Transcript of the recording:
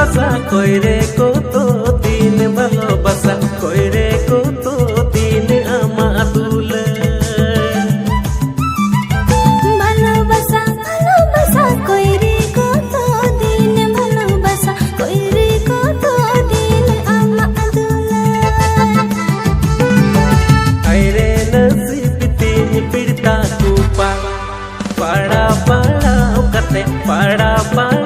ভালোবাসা কইরে কত দিন ভালোবাসা কইরে কত দিন আমার দুলে ভালোবাসা ভালোবাসা কইরে কত দিন ভালোবাসা কইরে কত দিন আমার দুলে আইরে নসিব তিন পিড়তা কুপা পাড়া পাড়া কতে পাড়া পাড়া